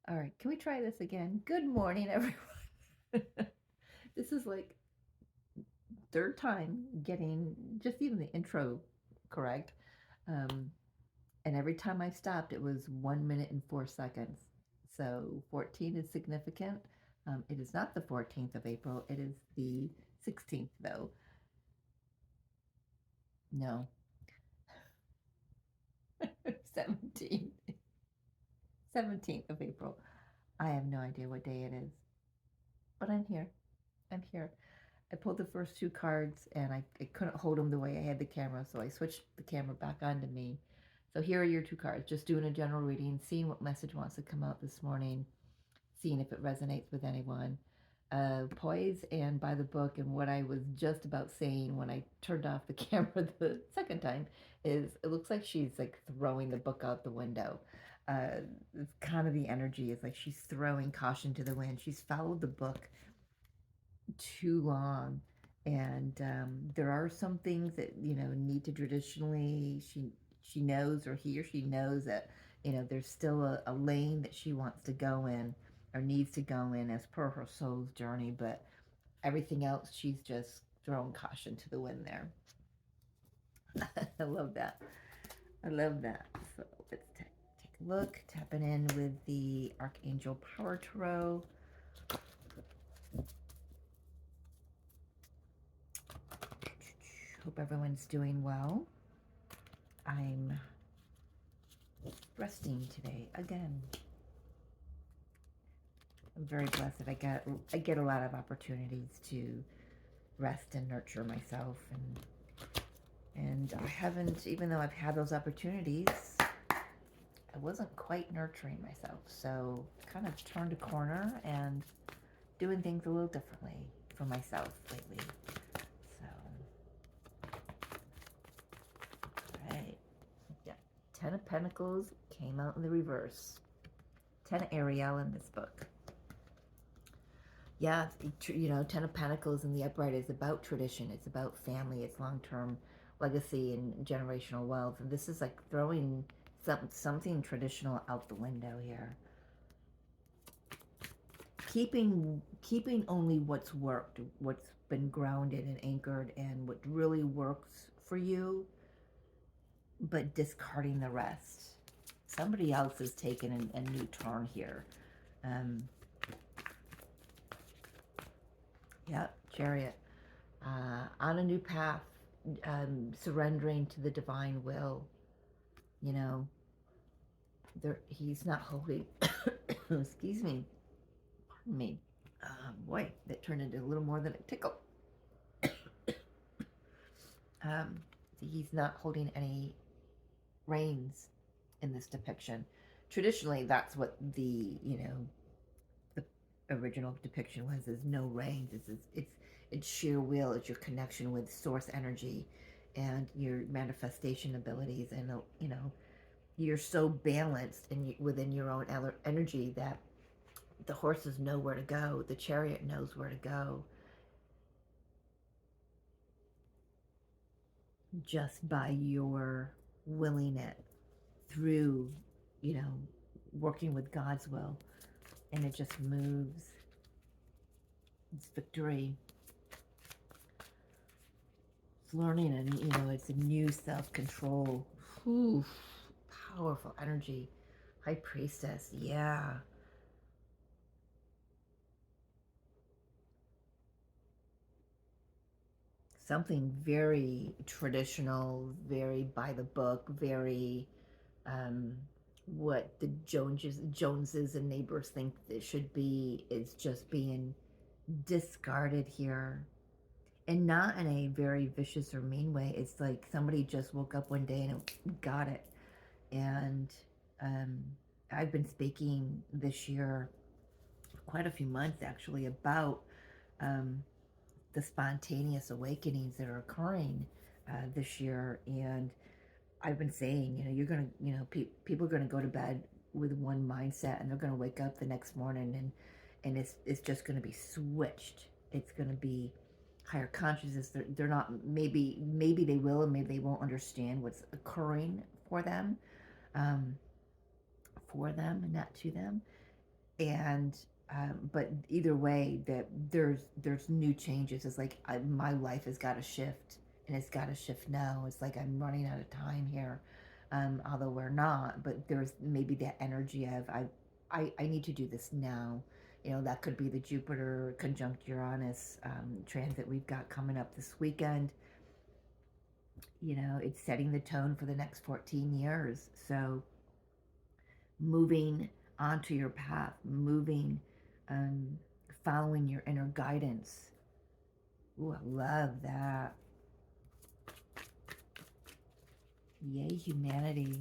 All right, can we try this again? Good morning, everyone. This is like third time getting just even the intro correct. Um, and every time I stopped, it was 1 minute and 4 seconds. So 14 is significant. It is not the 14th of April. It is the 16th, though. No, 17th. 17th of April. I have no idea what day it is, but I'm here. I'm here. I pulled the first two cards and I couldn't hold them the way I had the camera, so I switched the camera back onto me. So here are your two cards. Just doing a general reading, seeing what message wants to come out this morning, seeing if it resonates with anyone. Poise and by the book, and what I was just about saying when I turned off the camera the second time is it looks like she's like throwing the book out the window. It's kind of the energy is like she's throwing caution to the wind. She's followed the book too long, and there are some things that need to traditionally she knows, or he or she knows that there's still a lane that she wants to go in or needs to go in as per her soul's journey, but everything else she's just throwing caution to the wind there. I love that. I love that. So let's take a look, tapping in with the Archangel Power Tarot. Hope everyone's doing well. I'm resting today again. I'm very blessed that I get a lot of opportunities to rest and nurture myself, and I haven't, even though I've had those opportunities, I wasn't quite nurturing myself. So kind of turned a corner and doing things a little differently for myself lately. So, all right. Yeah. Ten of Pentacles came out in the reverse. Ten of Ariel in this book. Yeah, Ten of Pentacles in the upright is about tradition. It's about family. It's long-term legacy and generational wealth. And this is like throwing something traditional out the window here. Keeping only what's worked, what's been grounded and anchored, and what really works for you, but discarding the rest. Somebody else is taking a new turn here. Yep, Chariot. On a new path, surrendering to the divine will. He's not holding, excuse me, pardon me. Boy, that turned into a little more than a tickle. He's not holding any reins in this depiction. Traditionally, that's what the original depiction was, is no reins. It's sheer will. It's your connection with source energy and your manifestation abilities, and you're so balanced within your own energy that the horses know where to go, the chariot knows where to go, just by your willing it through working with God's will, and it just moves. It's victory. It's learning, and it's a new self-control. Ooh, powerful energy. High Priestess, yeah. Something very traditional, very by the book, very what the Joneses and neighbors think it should be is just being discarded here. And not in a very vicious or mean way. It's like somebody just woke up one day and got it. And I've been speaking this year, quite a few months actually, about the spontaneous awakenings that are occurring this year. And I've been saying, you're going to, people are going to go to bed with one mindset, and they're going to wake up the next morning, and it's just going to be switched. It's going to be higher consciousness. They're not, maybe they will, and maybe they won't understand what's occurring for them, and not to them. And but either way, that there's new changes. It's like my life has got to shift, and it's got to shift now. It's like I'm running out of time here, although we're not. But there's maybe that energy of I need to do this now. You know, that could be the Jupiter conjunct Uranus transit we've got coming up this weekend. You know, it's setting the tone for the next 14 years. So moving onto your path, moving, um, following your inner guidance. Ooh, I love that. Yay, humanity.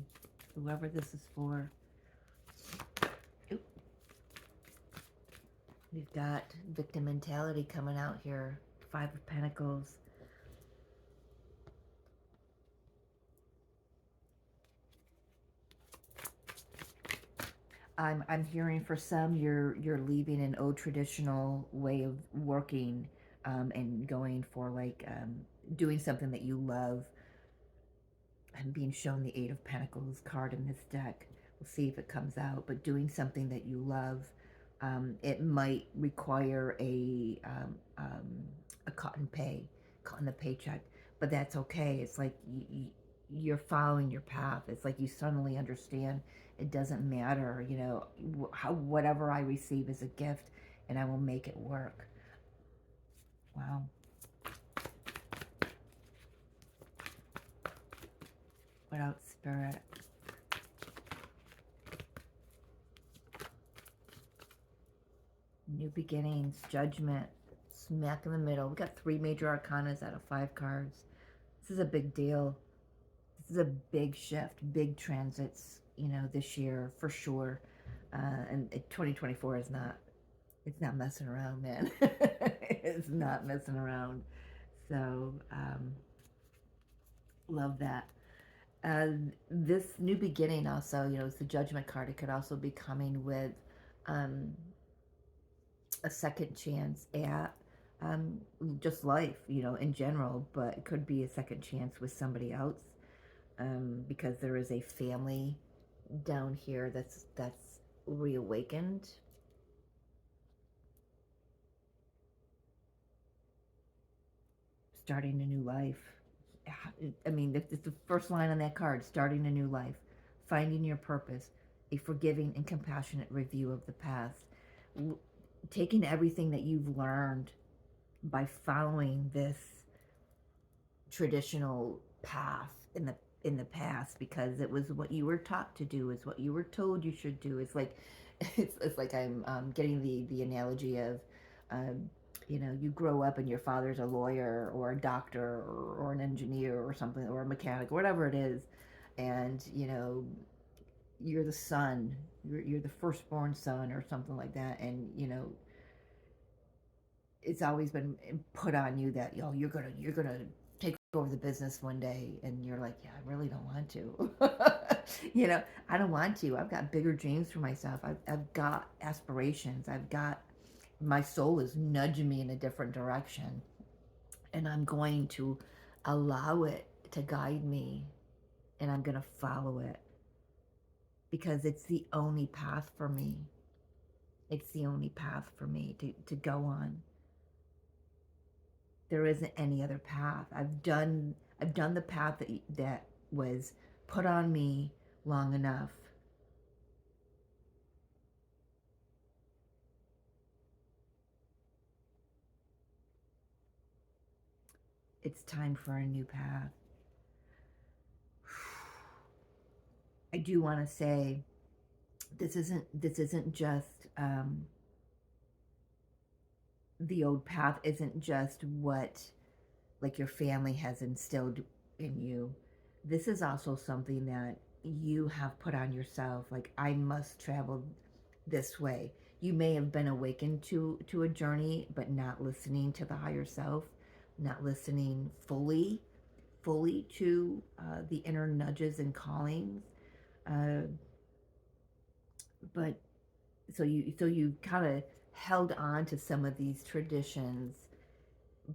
Whoever this is for. Oop. We've got victim mentality coming out here. Five of Pentacles. I'm hearing for some you're leaving an old traditional way of working, and going for like doing something that you love. I'm being shown the Eight of Pentacles card in this deck. We'll see if it comes out. But doing something that you love, it might require a cut in the paycheck, but that's okay. It's like you're following your path. It's like you suddenly understand it doesn't matter, you know, whatever I receive is a gift, and I will make it work. Wow. What else, Spirit? New beginnings, judgment, smack in the middle. We got three major arcanas out of five cards. This is a big deal. This is a big shift, big transits, you know, this year for sure. And 2024 is not, it's not messing around, man. It's not messing around. So, love that. This new beginning also, you know, it's the judgment card. It could also be coming with um, a second chance at um, just life, you know, in general, but it could be a second chance with somebody else, because there is a family down here that's reawakened. Starting a new life. I mean, it's the first line on that card, starting a new life, finding your purpose, a forgiving and compassionate review of the past. Taking everything that you've learned by following this traditional path in the past, because it was what you were taught to do, is what you were told you should do. It's like it's like I'm getting the analogy of um, you know, you grow up and your father's a lawyer or a doctor or an engineer or something, or a mechanic, or whatever it is, and you know, you're the son, you're the firstborn son or something like that, and you know, it's always been put on you that, you know, you're gonna take over the business one day, and you're like, yeah, I really don't want to. You know, I don't want to. I've got bigger dreams for myself. I've got aspirations. I've got, my soul is nudging me in a different direction, and I'm going to allow it to guide me, and I'm going to follow it because it's the only path for me. It's the only path for me to go on. There isn't any other path. I've done the path that was put on me long enough. It's time for a new path. I do want to say this isn't just the old path isn't just what like your family has instilled in you. This is also something that you have put on yourself. Like, I must travel this way. You may have been awakened to a journey, but not listening to the higher self, not listening fully to the inner nudges and callings. Uh, but you kind of held on to some of these traditions,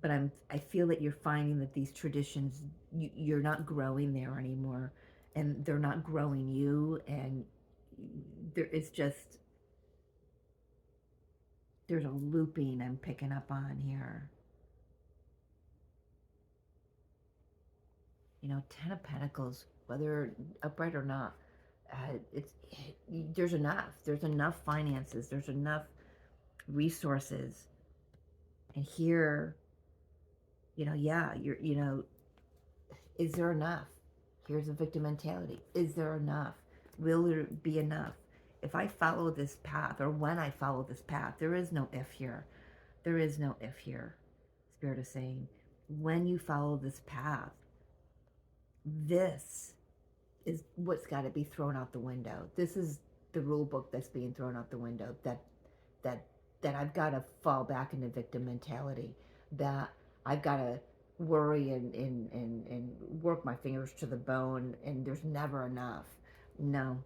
but I feel that you're finding that these traditions, you're not growing there anymore, and they're not growing you, and there it's just There's a looping I'm picking up on here. You know, Ten of Pentacles, whether upright or not, it's there's enough. There's enough finances. There's enough resources. And here, yeah, is there enough? Here's a victim mentality. Is there enough? Will there be enough? If I follow this path, or when I follow this path, there is no if here. There is no if here. Spirit is saying, when you follow this path, this is what's got to be thrown out the window. This is the rule book that's being thrown out the window. That that I've got to fall back into victim mentality. That I've got to worry and work my fingers to the bone, and there's never enough. No,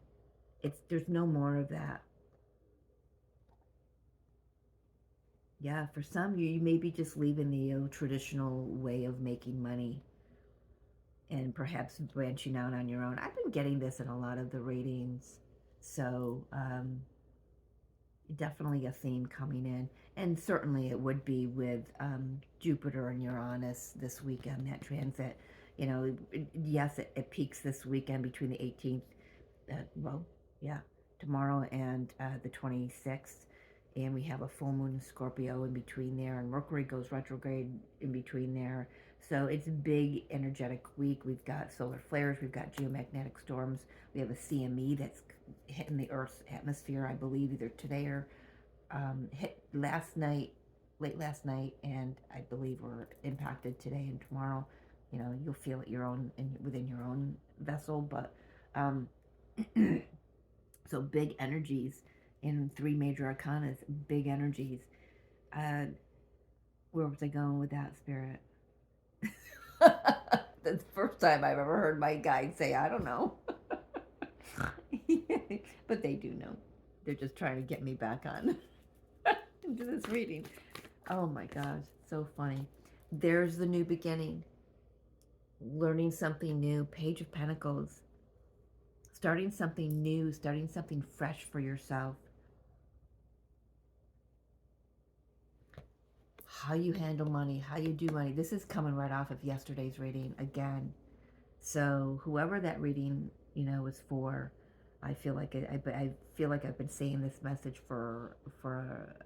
there's no more of that. Yeah, for some, you may be just leaving the traditional way of making money and perhaps branching out on your own. I've been getting this in a lot of the readings. So, definitely a theme coming in. And certainly it would be with Jupiter and Uranus this weekend, that transit. Yes, it peaks this weekend between the 18th, well, yeah, tomorrow and the 26th. And we have a full moon in Scorpio in between there, and Mercury goes retrograde in between there. So it's a big energetic week. We've got solar flares, we've got geomagnetic storms, we have a CME that's hitting the Earth's atmosphere, I believe, either today or hit last night, late last night, and I believe we're impacted today and tomorrow. You'll feel it within your own vessel, but so big energies in three major arcanas, big energies. Where was I going with that, Spirit? That's the first time I've ever heard my guide say, I don't know. But they do know. They're just trying to get me back on into this reading. Oh my gosh, so funny. There's the new beginning. Learning something new. Page of Pentacles. Starting something new, starting something fresh for yourself. How you handle money, how you do money. This is coming right off of yesterday's reading again. So whoever that reading, was for, I feel like I feel like I've been saying this message for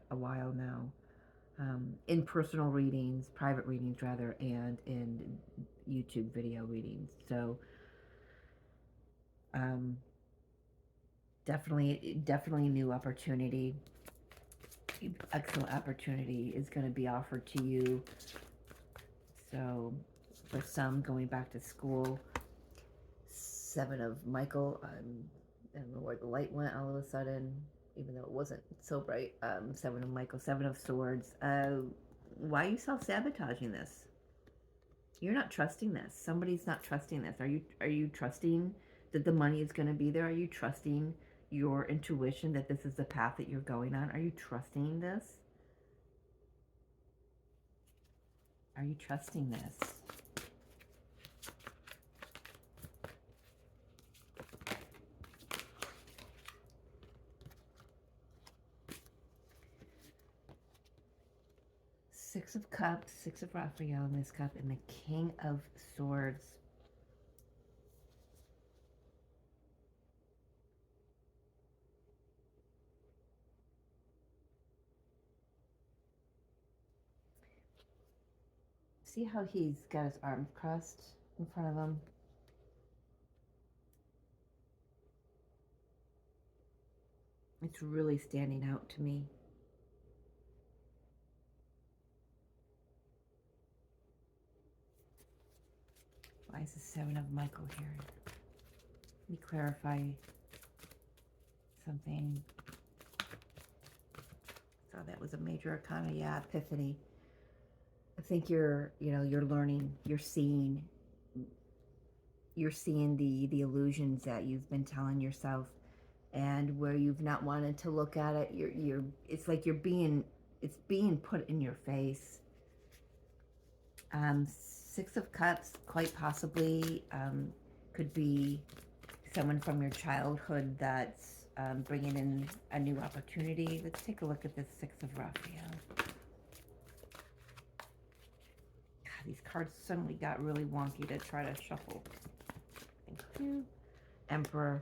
a while now, in personal readings, private readings rather, and in YouTube video readings. So definitely new opportunity. Excellent opportunity is going to be offered to you. So for some, going back to school. Seven of Michael. I don't know where the light went all of a sudden, even though it wasn't so bright. Seven of Michael, Seven of Swords. Why are you self-sabotaging this? You're not trusting this. Somebody's not trusting this. Are you trusting that the money is going to be there? Are you trusting your intuition that this is the path that you're going on? Are you trusting this? Are you trusting this? Six of Cups, Six of Raphael in this cup, and the King of Swords. See how he's got his arms crossed in front of him? It's really standing out to me. Why is the Seven of Michael here? Let me clarify something. So that was a major arcana. Yeah, epiphany. I think you're learning, you're seeing the illusions that you've been telling yourself, and where you've not wanted to look at it, it's like it's being put in your face. Six of Cups, quite possibly, could be someone from your childhood that's bringing in a new opportunity. Let's take a look at this Six of Raphael. God, these cards suddenly got really wonky to try to shuffle. Thank you. Emperor.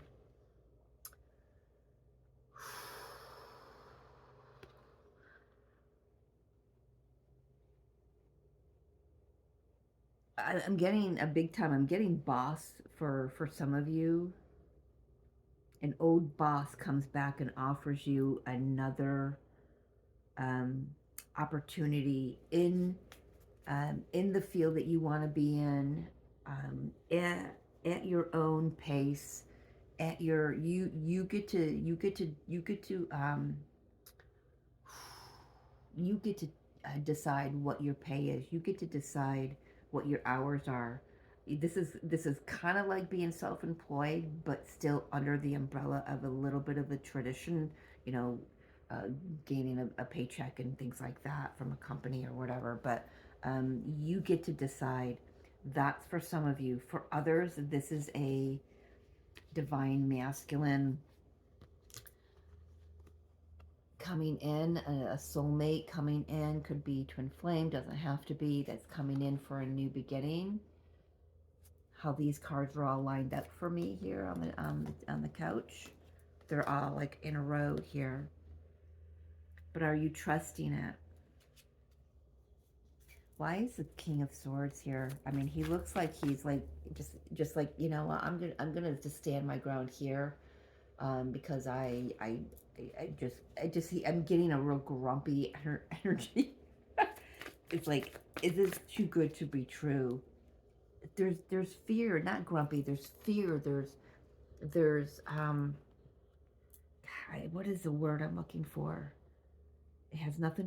I'm getting a big time. I'm getting boss for some of you. An old boss comes back and offers you another um, opportunity in the field that you want to be in, at your own pace, at your you get to you get to decide what your pay is. You get to decide what your hours are. This is kind of like being self-employed, but still under the umbrella of a little bit of a tradition. You know, uh, gaining a paycheck and things like that from a company or whatever. But you get to decide. That's for some of you. For others, this is a divine masculine coming in, a soulmate coming in, could be twin flame, doesn't have to be, that's coming in for a new beginning. How these cards are all lined up for me here on the couch. They're all like in a row here. But are you trusting it? Why is the King of Swords here? I mean, he looks like he's like just like, you know, I'm gonna just stand my ground here, because I'm getting a real grumpy energy. It's like, is this too good to be true? There's fear, not grumpy. There's fear. There's what is the word I'm looking for? It has nothing